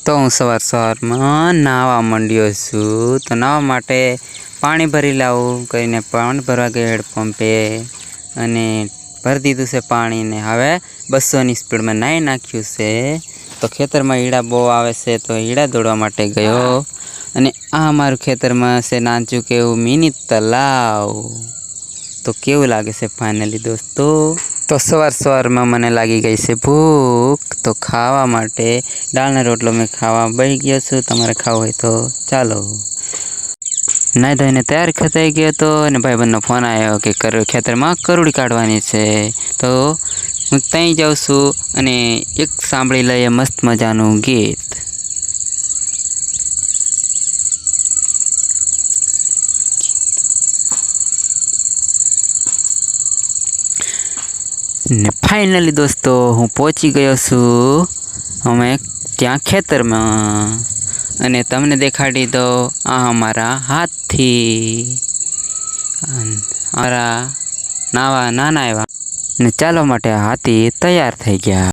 तो हूँ सवार सवार में नावा मंड्यो छूं। तो नावा माटे पानी भरी लावुं करीने पानी भरवा गयो हेडपंपे अने भरी दीधुं छे पाणी ने हवे 200 ની स्पीड में नाई नाख्युं छे। तो खेतर में ईड़ा बो आवे छे तो ईड़ा दौड़वा माटे गयो अने आ मारुं खेतर में छे नाजुक एवुं मिनी तलाव। तो केवुं लागे छे फाइनली दोस्तों। तो सवार सवार में मने लागी गई छे भूख। तो खावा माटे दाळनो रोटलो में खावा बेही गयो छुं। तमारे खावो होय तो चालो। नाई धोईने तैयार थई गयो तो अने भाईबंधनो फोन आव्यो के खेतर में करोड़ी काढवानी छे। तो हूँ तई जाऊं छुं अने एक सांभळी लईए मस्त मजानुं गीत। ने फाइनली दोस्तों हूँ पहुंची गयो छुं अमे त्या खेतर में अने तमने देखाड़ी दो आ हमारा हाथी हमारा नावा नाना एवा ने चालवा माटे हाथी तैयार थई गया।